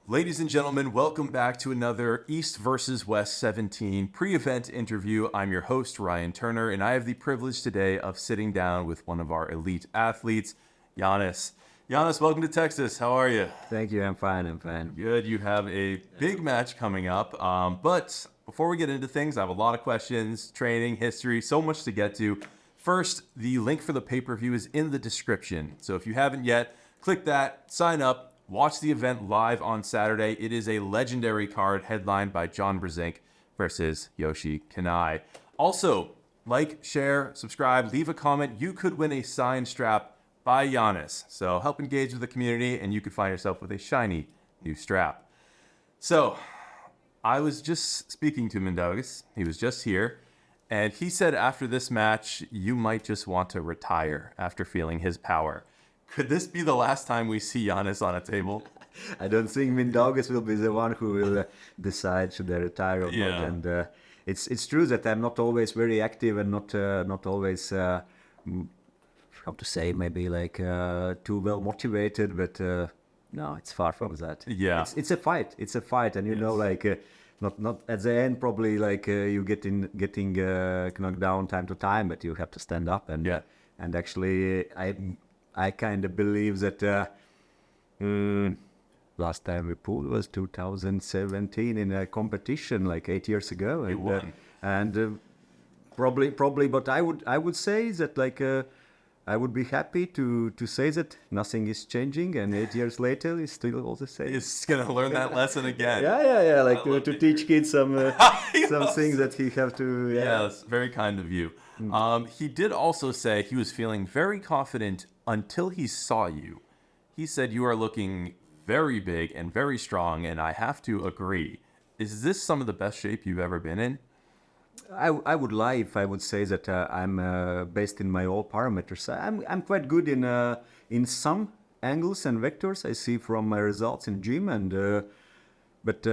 Ladies and gentlemen, welcome back to another East vs. West 17 pre-event interview. I'm your host, Ryan Turner, and I have the privilege today of sitting down with one of our elite athletes, Janis. Janis, welcome to Texas. How are you? Thank you. I'm fine. Good. You have a big match coming up. But before we get into things, I have a lot of questions, training, history, so much to get to. First, the link for the pay-per-view is in the description. So if you haven't yet, click that, sign up. Watch the event live on Saturday. It is a legendary card headlined by John Brzenk versus Yoshi Kanai. Also, like, share, subscribe, leave a comment. You could win a signed strap by Janis. So help engage with the community and you could find yourself with a shiny new strap. So I was just speaking to Mindaugas. He was just here. And he said after this match, you might just want to retire after feeling his power. Could this be the last time we see Janis on a table? I don't think Mindaugas will be the one who will decide should I retire or not. And it's true that I'm not always very active and not always how to say, maybe like too well motivated. But no, it's far from that. Yeah, it's a fight. It's a fight, and you know, like not at the end probably like you getting knocked down time to time, but you have to stand up and actually I kind of believe that last time we pulled was 2017 in a competition like 8 years ago, and probably. But I would say that like I would be happy to say that nothing is changing, and 8 years later it's still all the same. He's gonna learn that lesson again. Yeah. Like to teach kids some things that he have to. Yeah, that's very kind of you. He did also say he was feeling very confident until he saw you. He said you are looking very big and very strong, and I have to agree. Is this some of the best shape you've ever been in? I would lie if I would say that I'm based in my all parameters. I'm quite good in some angles and vectors I see from my results in gym, but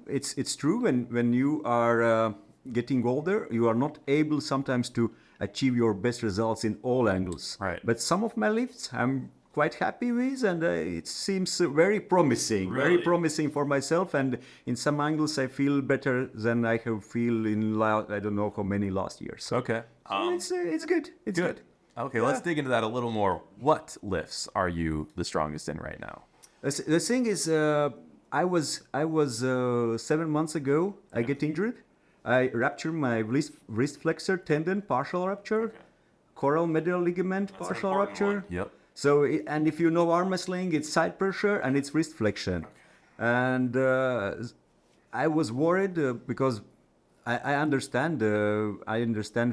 it's true when you are getting older, you are not able sometimes to achieve your best results in all angles. Right. But some of my lifts I'm quite happy with, and it seems very promising. Really? Very promising for myself. And in some angles, I feel better than I have feel in I don't know how many last years. So, Okay. it's good. It's good. Okay, let's dig into that a little more. What lifts are you the strongest in right now? The thing is, I was 7 months ago. I get injured. I ruptured my wrist flexor tendon, partial rupture, coral medial ligament, partial rupture. Yep. So, and if you know arm wrestling, it's side pressure and it's wrist flexion. Okay. And I was worried because I understand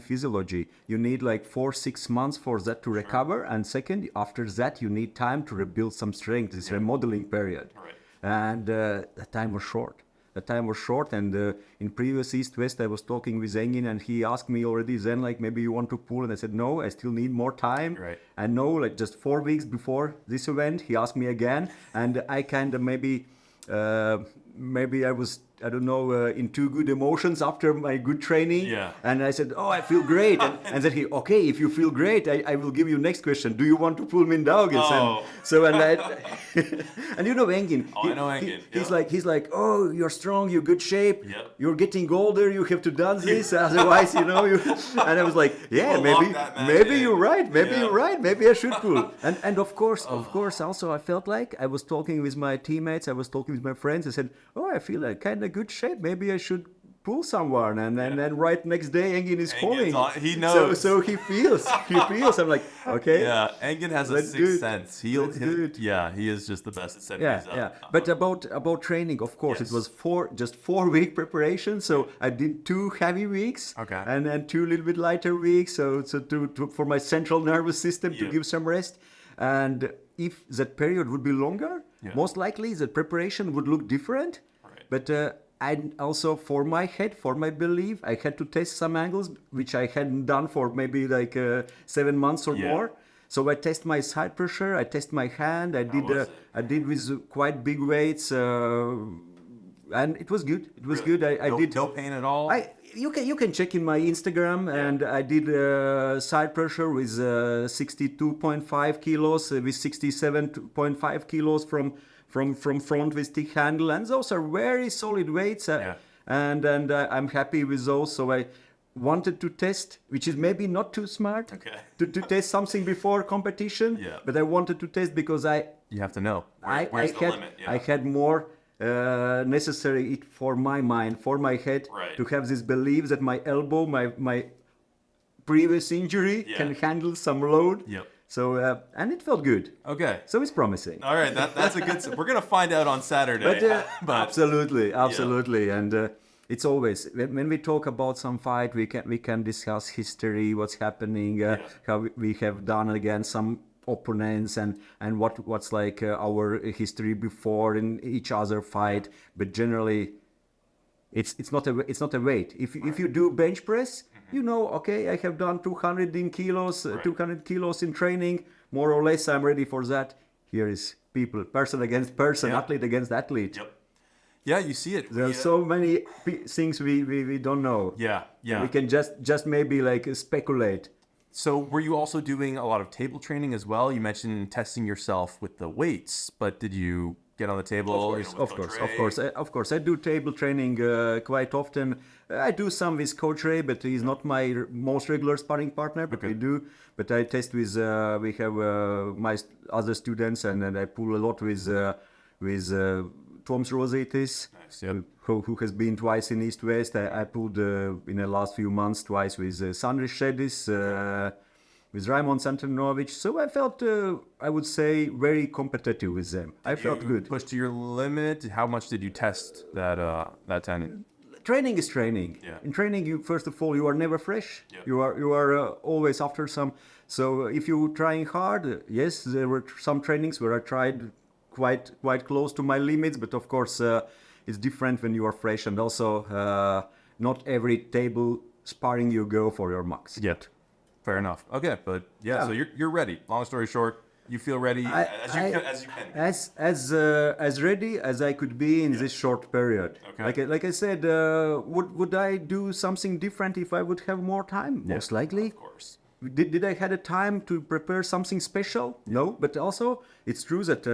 physiology. You need like 4-6 months for that to recover, and second, after that, you need time to rebuild some strength. This remodeling period, Right. and the time was short. And in previous East-West, I was talking with Engin, and he asked me already then, like, maybe you want to pull, and I said, no, I still need more time. Right. And no, like just 4 weeks before this event, he asked me again, and I kind of maybe I was, I don't know, in too good emotions after my good training. Yeah. And I said, oh, I feel great. And then he, okay, if you feel great, I will give you next question. Do you want to pull Mindaugas? Oh. And you know Engin. Oh, I know Engin. He's like, oh, you're strong, you're good shape. Yep. You're getting older, you have to dance this, otherwise, you know. And I was like, yeah, maybe you're right. Maybe I should pull. And of course, also I felt like I was talking with my teammates, I was talking with my friends. I said, oh, I feel like kind of good shape. Maybe I should pull someone. And then right next day, Engin is calling. He knows. So he feels. I'm like, okay. Yeah, Engin has a sixth sense. He is just the best at setting these up. Yeah. But about training, of course, Yes. it was 4-week preparation. So I did 2 heavy weeks, Okay. and then 2 little bit lighter weeks. So to for my central nervous system to give some rest. And if that period would be longer, most likely the preparation would look different. Right. But I also, for my head, for my belief, I had to test some angles which I hadn't done for maybe like 7 months or more. So I test my side pressure, I test my hand, I did with quite big weights, and it was good. It was good. I did no pain at all. You can check in my Instagram, and I did side pressure with 62.5 kilos, with 67.5 kilos from front with stick handle, and those are very solid weights. And I'm happy with those. So I wanted to test, which is maybe not too smart, to test something before competition. Yeah. But I wanted to test because You have to know. Where's the limit? Yeah. I had more necessary for my mind, for my head, to have this belief that my elbow, my previous injury can handle some load. Yep. So, and it felt good. Okay. So it's promising. All right, that's a good. We're gonna find out on Saturday. But absolutely. And it's always when we talk about some fight, we can discuss history, what's happening, how we have done against some opponents, and what's like our history before in each other fight. But generally, it's not a weight. If you do bench press, you know, okay, I have done 200 kilos in training, more or less. I'm ready for that. Here is people, person against person, athlete against athlete. Yep. Yeah, you see it. There are so many things we don't know. Yeah. We can just maybe like speculate. So were you also doing a lot of table training as well? You mentioned testing yourself with the weights, but did you get on the table? Of course. I do table training quite often. I do some with Coach Ray, but he's not my most regular sparring partner. But we do. But I test with. We have my other students, and I pull a lot with Tarasaitis, who has been twice in East West. I pulled in the last few months twice with Janis, with Raymond Santanovic. So I felt, I would say, very competitive with them. I felt good. Push to your limit. How much did you test that tendon? Training is training. Yeah. In training, you first of all, you are never fresh. Yeah. You are always after some. So if you're trying hard, yes, there were some trainings where I tried quite close to my limits, but of course it's different when you are fresh, and also not every table sparring you go for your max. Yet. Fair enough. Okay, but so you're ready. Long story short, you feel ready as you can. As ready as I could be in this short period. Okay. Like I said, would I do something different if I would have more time? Most likely. Of course. Did I had a time to prepare something special? No, but also it's true that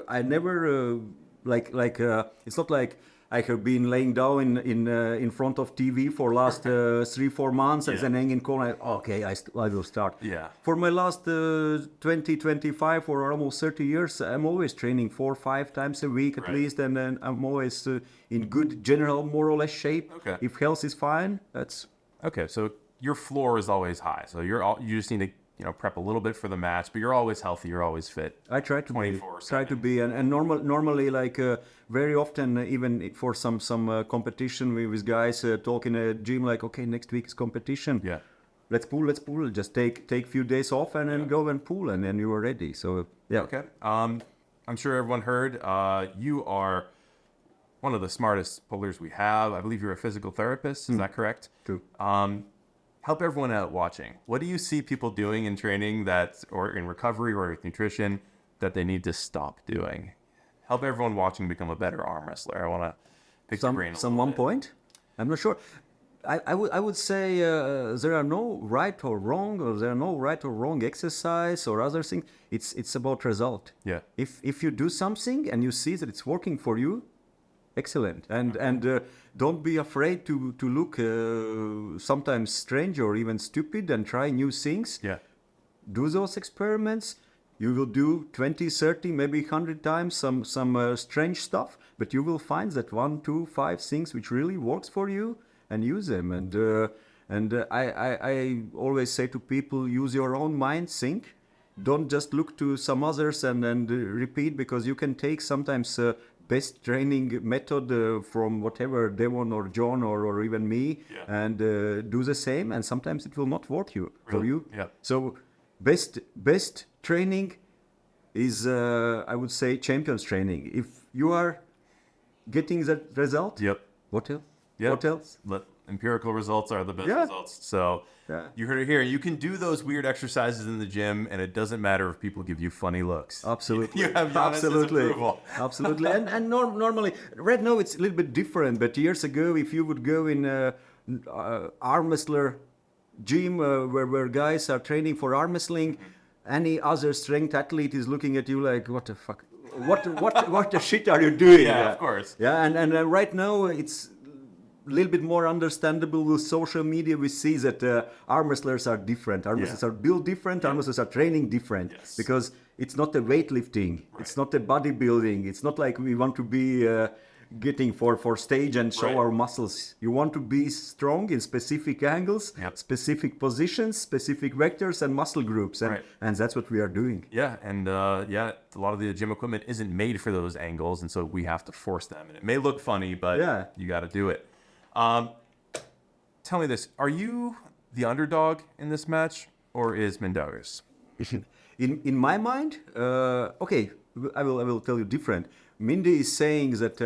I never it's not like I have been laying down in front of TV for last 3-4 months and then hanging corner. Okay, I will start. Yeah. For my last 25 or almost 30 years, I'm always training 4-5 times a week at least, and then I'm always in good general more or less shape. Okay. If health is fine, that's okay. So your floor is always high. So you just need to prep a little bit for the match, but you're always healthy. You're always fit. I try to be, and normally like very often even for some competition with guys talk in a gym like, okay, next week is competition. Yeah. Let's pull. Just take few days off and then go and pull, and then you are ready. So yeah. Okay. I'm sure everyone heard. You are one of the smartest pullers we have. I believe you're a physical therapist. Is that correct? True. Help everyone out watching. What do you see people doing in training or in recovery or with nutrition that they need to stop doing? Help everyone watching become a better arm wrestler. I want to pick your brain a little one bit. point? I'm not sure. I would say there are no right or wrong, or there are no right or wrong exercise or other things. It's about result. Yeah. If you do something and you see that it's working for you, excellent. And don't be afraid to look sometimes strange or even stupid and try new things. Yeah. Do those experiments. You will do 20, 30, maybe 100 times some strange stuff, but you will find that 1, 2, 5 things which really works for you, and use them. And I always say to people, use your own mind, think. Don't just look to some others and repeat, because you can take sometimes best training method from whatever Devon or John or even me, and do the same, and sometimes it will not work for you. Yeah. So best training is I would say champions training. If you are getting that result, what else? Yep. What else? Empirical results are the best results. So you heard it here. You can do those weird exercises in the gym, and it doesn't matter if people give you funny looks. Absolutely. You have Janis' approval. Absolutely. And normally, right now it's a little bit different. But years ago, if you would go in arm wrestler gym where guys are training for arm wrestling, any other strength athlete is looking at you like, what the fuck? what the shit are you doing? Yeah, of course. Yeah, and right now it's a little bit more understandable with social media. We see that arm wrestlers are different. Arm wrestlers are built different. Arm wrestlers are training different. Yes. Because it's not a weightlifting. Right. It's not a bodybuilding. It's not like we want to be getting for stage and show our muscles. You want to be strong in specific angles, specific positions, specific vectors and muscle groups. And that's what we are doing. Yeah, and a lot of the gym equipment isn't made for those angles, and so we have to force them. And it may look funny, but you got to do it. Tell me this: are you the underdog in this match, or is Mindaugas? In my mind, okay, I will tell you different. Mindy is saying that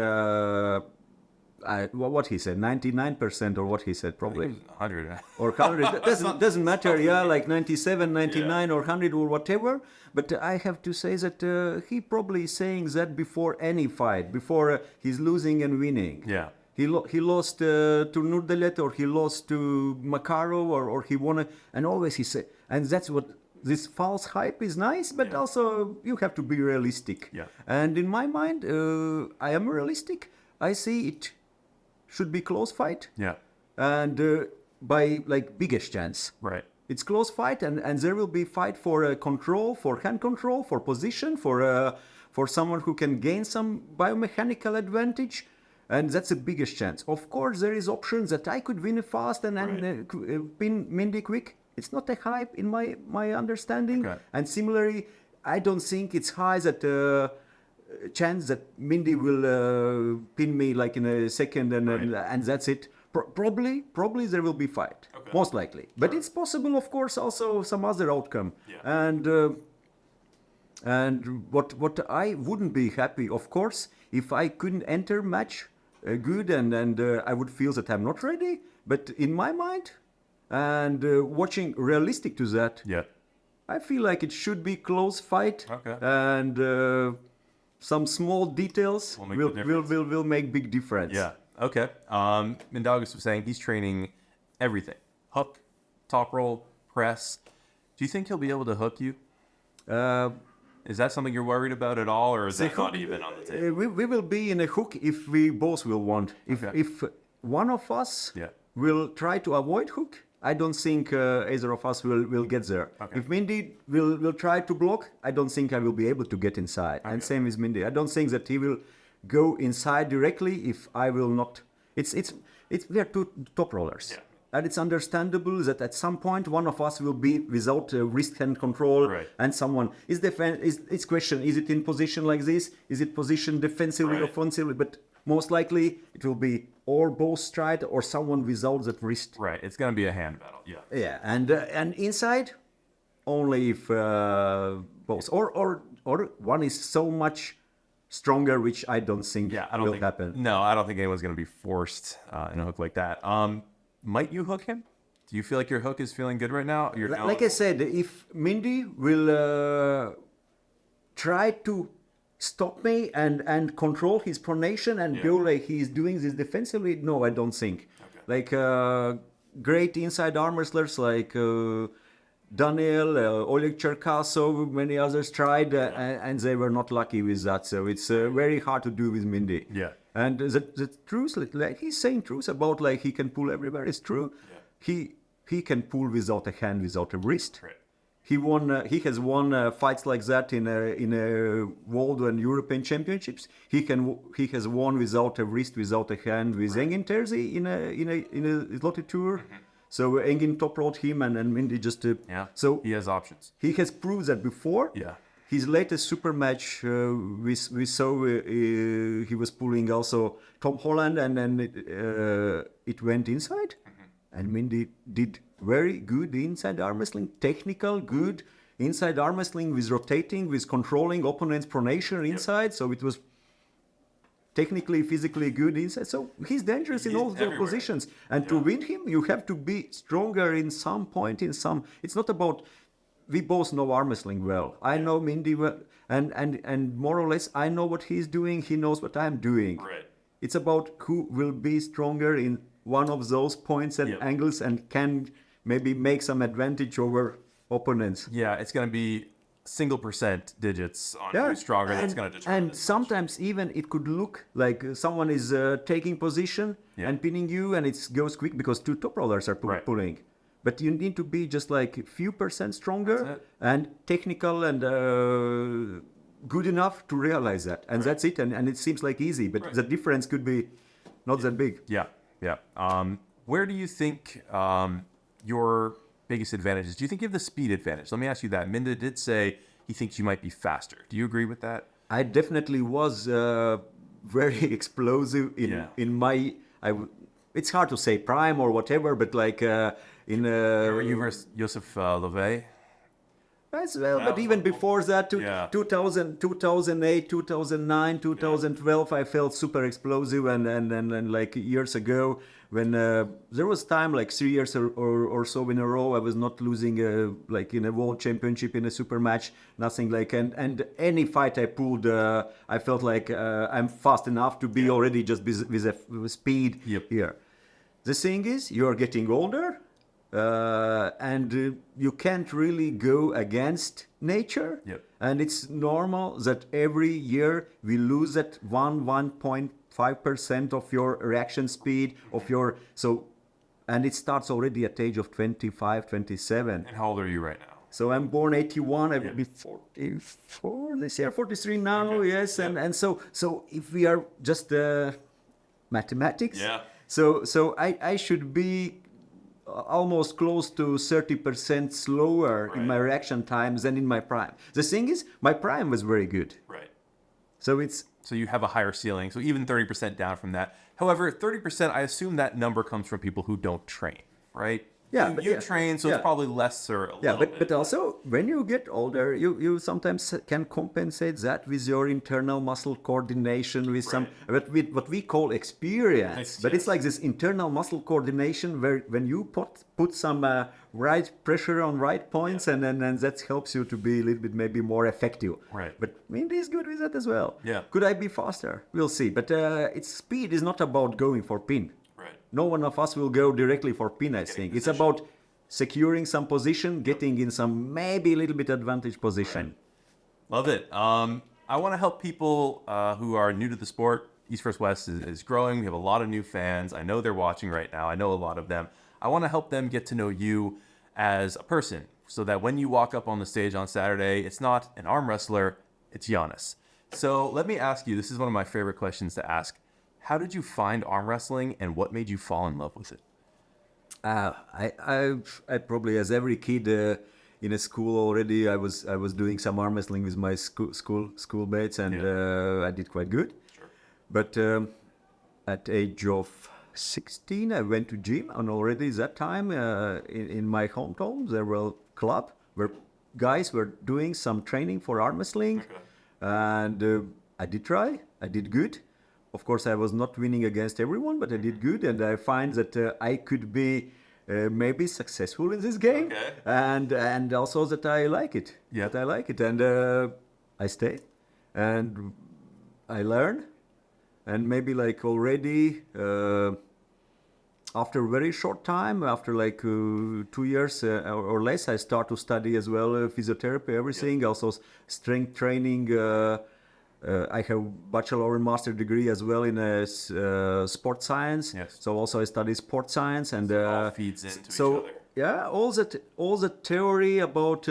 what he said, 99%, or what he said, probably 100 or 100. doesn't matter. Yeah, like 97, 99, or 100 or whatever. But I have to say that he probably is saying that before any fight, before he's losing and winning. Yeah. He lost to Nurdelet, or he lost to Makarov, or he won. And always he said, and that's what this false hype is nice, but also you have to be realistic. Yeah. And in my mind, I am realistic. I see it should be close fight. Yeah. And by like biggest chance. Right. It's close fight, and there will be fight for control, for hand control, for position, for someone who can gain some biomechanical advantage. And that's the biggest chance. Of course, there is options that I could win fast and pin Mindy quick. It's not a hype in my understanding. Okay. And similarly, I don't think it's high that chance that Mindy will pin me like in a second and that's it. Probably there will be fight. Okay. Most likely. But it's possible, of course, also some other outcome. Yeah. And what I wouldn't be happy, of course, if I couldn't enter match good and I would feel that I'm not ready. But in my mind, and watching realistic to that, I feel like it should be close fight. Okay. And some small details will make big difference. Yeah. Okay. Mindaugas was saying he's training everything: hook, top roll, press. Do you think he'll be able to hook you? Is that something you're worried about at all, or is that not even on the table? We will be in a hook if we both will want. If one of us will try to avoid hook, I don't think either of us will get there. Okay. If Mindy will try to block, I don't think I will be able to get inside. Okay. And same with Mindy. I don't think that he will go inside directly if I will not. We are two top rollers. Yeah. And it's understandable that at some point one of us will be without wrist hand control, and someone it's question: is it in position like this? Is it positioned defensively, offensively? But most likely it will be or both stride or someone without that wrist. Right. It's gonna be a hand battle. Yeah. Yeah, and inside only if both or one is so much stronger, which I don't think will happen. No, I don't think anyone's gonna be forced in a hook like that. Might you hook him? Do you feel like your hook is feeling good right now? Like I said, if Mindy will try to stop me and control his pronation and go like he's doing this defensively, no, I don't think. Okay. Like great inside arm wrestlers like Daniel, Oleg Cherkasov, many others tried and they were not lucky with that. So it's very hard to do with Mindy. Yeah. And the truth, like he's saying truth about like he can pull everywhere is true. Yeah. He can pull without a hand, without a wrist. Right. He has won fights like that in a world and European championships. He has won without a wrist, without a hand with Engin Terzi in a Zloty tour. Mm-hmm. So Engin top rolled him and Mindy just so he has options. He has proved that before. Yeah. His latest super match, we saw he was pulling also Tom Holland, and then it went inside. Mm-hmm. And Mindy did very good inside arm wrestling, technical, good inside arm wrestling with rotating, with controlling opponent's pronation inside. So it was technically, physically good inside. So he's dangerous in all the positions. And to win him, you have to be stronger in some point, It's not about... We both know arm wrestling well. I know Mindy well, and more or less I know what he's doing. He knows what I'm doing. Right. It's about who will be stronger in one of those points and angles and can maybe make some advantage over opponents. Yeah, it's going to be single percent digits on who's stronger. That's going to determine. And sometimes even it could look like someone is taking position and pinning you, and it goes quick because two top rollers are pulling. But you need to be just like a few percent stronger and technical and good enough to realize that. And that's it. And it seems like easy, but the difference could be not that big. Yeah. Where do you think your biggest advantage is? Do you think you have the speed advantage? Let me ask you that. Minda did say he thinks you might be faster. Do you agree with that? I definitely was very explosive in my... it's hard to say prime or whatever, but like in... Were you versus Joseph Levey? As well, but even before that, 2000, 2008, 2009, 2012, I felt super explosive, and like years ago, when there was time, like 3 years or so in a row, I was not losing, like in a world championship, in a super match, nothing like, and any fight I pulled, I felt like I'm fast enough to be already just with speed here. The thing is, you're getting older, and you can't really go against nature. And it's normal that every year we lose at 1.5% of your reaction speed of your and it starts already at age of 25, 27. And how old are you right now? So I'm born 81. I will be 44 this year, 43 now. Yes, and so if we are just mathematics, so I should be almost close to 30% slower in my reaction times than in my prime. The thing is, my prime was very good. So you have a higher ceiling. So even 30% down from that. However, 30%, I assume that number comes from people who don't train, right? You train, so it's probably less or a little bit. But also when you get older, you sometimes can compensate that with your internal muscle coordination, with with what we call experience. But it's like this internal muscle coordination where when you put some right pressure on right points, and that helps you to be a little bit maybe more effective. But Mindy is good with that as well. Could I be faster? We'll see. But its speed is not about going for pin. No one of us will go directly for pin, I think. It's about securing some position, getting in some maybe a little bit advantage position. Love it. I want to help people who are new to the sport. East vs. West is growing. We have a lot of new fans. I know they're watching right now. I know a lot of them. I want to help them get to know you as a person so that when you walk up on the stage on Saturday, it's not an arm wrestler, it's Janis. So let me ask you, this is one of my favorite questions to ask. How did you find arm wrestling, and what made you fall in love with it? I probably, as every kid in a school already, I was doing some arm wrestling with my schoolmates, and I did quite good. But at age of 16, I went to gym, and already that time in my hometown there were a club where guys were doing some training for arm wrestling, and I did try. I did good. Of course, I was not winning against everyone, but I did good, and I find that I could be maybe successful in this game, and also that I like it. That I like it, and I stayed, and I learned, and maybe like already after a very short time, after like 2 years or less, I start to study as well physiotherapy, everything, also strength training. I have bachelor and master degree as well in sport science. So also I study sport science, and all feeds into each other. Yeah, all the theory about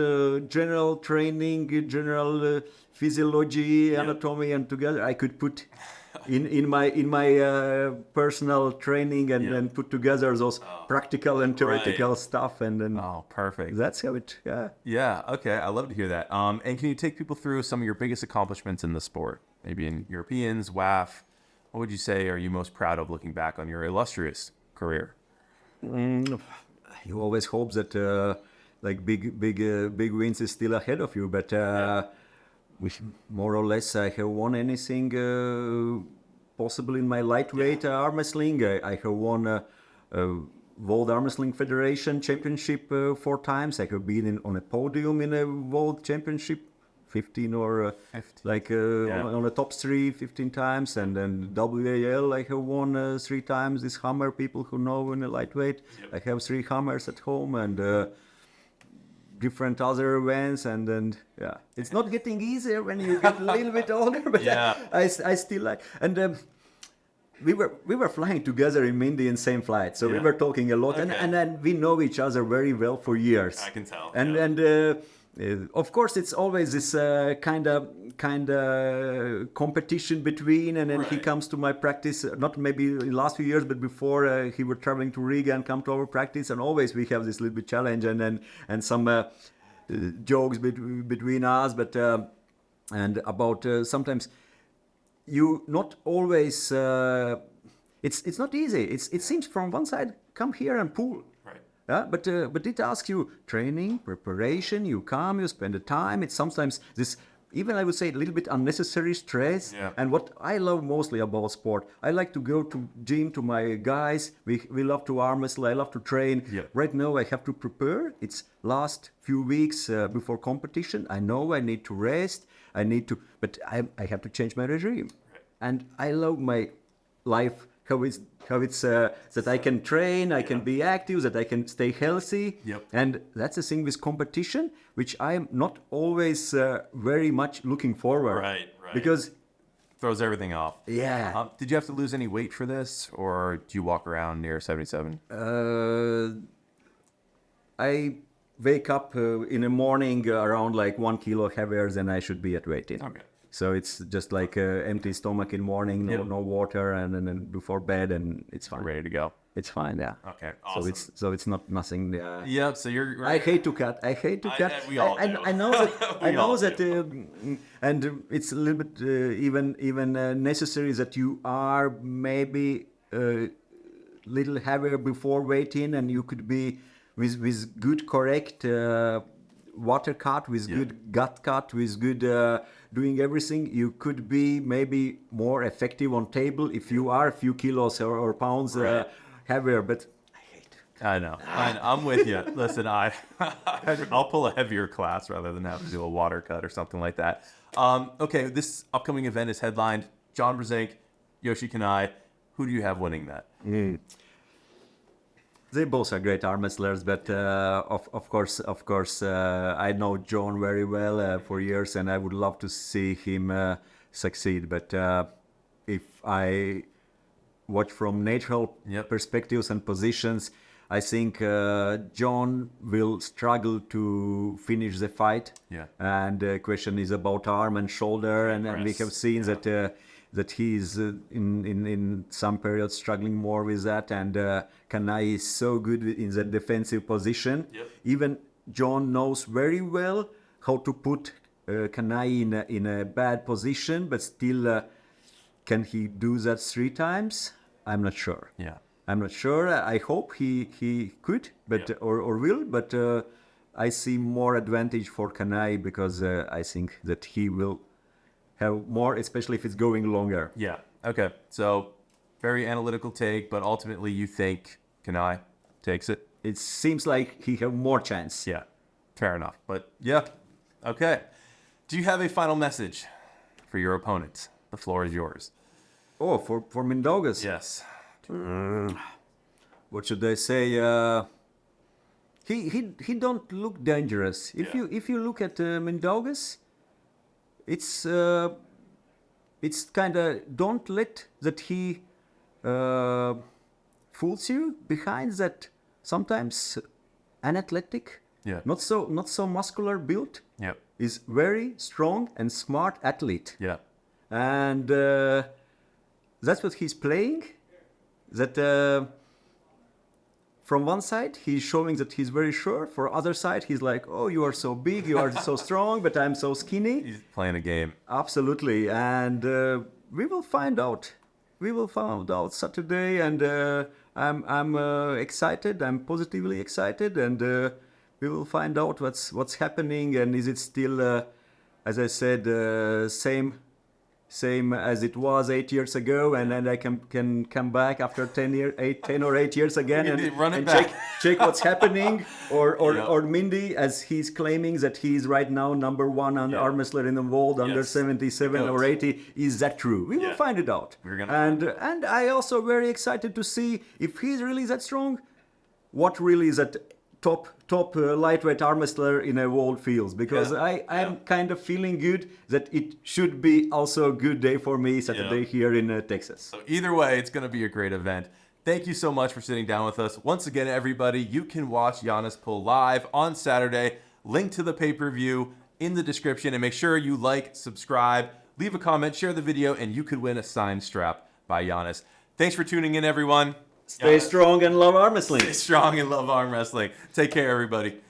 general training, general physiology, anatomy, and together I could put in my personal training, and then put together those practical and theoretical stuff, and then perfect. That's how it okay, I love to hear that. And can you take people through some of your biggest accomplishments in the sport, maybe in Europeans, WAF? What would you say are you most proud of looking back on your illustrious career? You always hope that like big wins is still ahead of you, but with more or less I have won anything possible in my lightweight arm wrestling. I have won World Arm Wrestling Federation Championship 4 times. I have been on a podium in a World Championship 15 or 50. On the top 3 15 times, and then WAL I have won 3 times. This hammer, people who know in a lightweight, I have 3 hammers at home, and different other events, and then it's not getting easier when you get a little bit older, but I still like. And we were flying together in Mindy in same flight, so we were talking a lot, and then we know each other very well for years. I can tell. And of course, it's always this kind of competition between, and then he comes to my practice, not maybe in the last few years, but before he was traveling to Riga and come to our practice, and always we have this little bit challenge and some jokes between us, but and about sometimes you not always. It's not easy. It seems from one side, come here and pull. But it asks you training, preparation. You come, you spend the time. It's sometimes this, even I would say, a little bit unnecessary stress. And what I love mostly about sport, I like to go to gym to my guys. We love to arm wrestle. I love to train. Right now I have to prepare. It's last few weeks before competition. I know I need to rest. But I have to change my regime. And I love my life. How it's that I can train, I can be active, that I can stay healthy. And that's the thing with competition, which I'm not always very much looking forward. Right. Because throws everything off. Yeah. Did you have to lose any weight for this, or do you walk around near 77? I wake up in the morning around like 1 kilo heavier than I should be at weighting. Okay. So it's just like empty stomach in morning, no water, and then before bed, and it's fine. Ready to go. It's fine, yeah. Okay, awesome. So it's not nothing. So you're. Right. I hate to cut. We all do. I know that. I know that, and it's a little bit even necessary that you are maybe little heavier before weighting, and you could be with good correct water cut, with good gut cut, with good doing everything. You could be maybe more effective on table if you are a few kilos or pounds heavier, but I hate it. I know. I'm with you. Listen, I'll pull a heavier class rather than have to do a water cut or something like that. Okay, this upcoming event is headlined John Brzenk, Yoshi Kanai. Who do you have winning that? They both are great arm wrestlers, but of course, I know John very well for years, and I would love to see him succeed. But if I watch from natural perspectives and positions, I think John will struggle to finish the fight. And the question is about arm and shoulder, and we have seen that he's in some periods struggling more with that, and Kanai is so good in that defensive position. Even John knows very well how to put Kanai in a bad position, but still can he do that 3 times? I'm not sure. I'm not sure. I hope he could, but or will, but I see more advantage for Kanai because I think that he will have more, especially if it's going longer. Okay. So very analytical take, but ultimately you think Kanai takes it? It seems like he have more chance. Fair enough. But okay. Do you have a final message for your opponent? The floor is yours. Oh, for Mindaugas? Yes. What should I say? He don't look dangerous. If you look at Mindaugas, it's kind of, don't let that he fools you behind that sometimes unathletic, not so muscular build, is very strong and smart athlete. And that's what he's playing. That from one side he's showing that he's very sure. For other side he's like, oh, you are so big, you are so strong, but I'm so skinny. He's playing a game. Absolutely, and we will find out. We will find out Saturday, and I'm excited. I'm positively excited, and we will find out what's happening, and is it still, as I said, same as it was 8 years ago, and then I can come back after 10 or 8 years again and check what's happening, or Mindy, as he's claiming that he's right now number 1 arm wrestler in the world under 77 or 80. Is that true? We will find it out. And I also very excited to see if he's really that strong. What really is that top lightweight arm wrestler in a world feels, because Yeah. I'm kind of feeling good that it should be also a good day for me Saturday here in Texas. So either way, it's going to be a great event. Thank you so much for sitting down with us. Once again, everybody, you can watch Janis pull live on Saturday. Link to the pay-per-view in the description, and make sure you like, subscribe, leave a comment, share the video, and you could win a signed strap by Janis. Thanks for tuning in, everyone. Stay strong and love arm wrestling. Stay strong and love arm wrestling. Take care, everybody.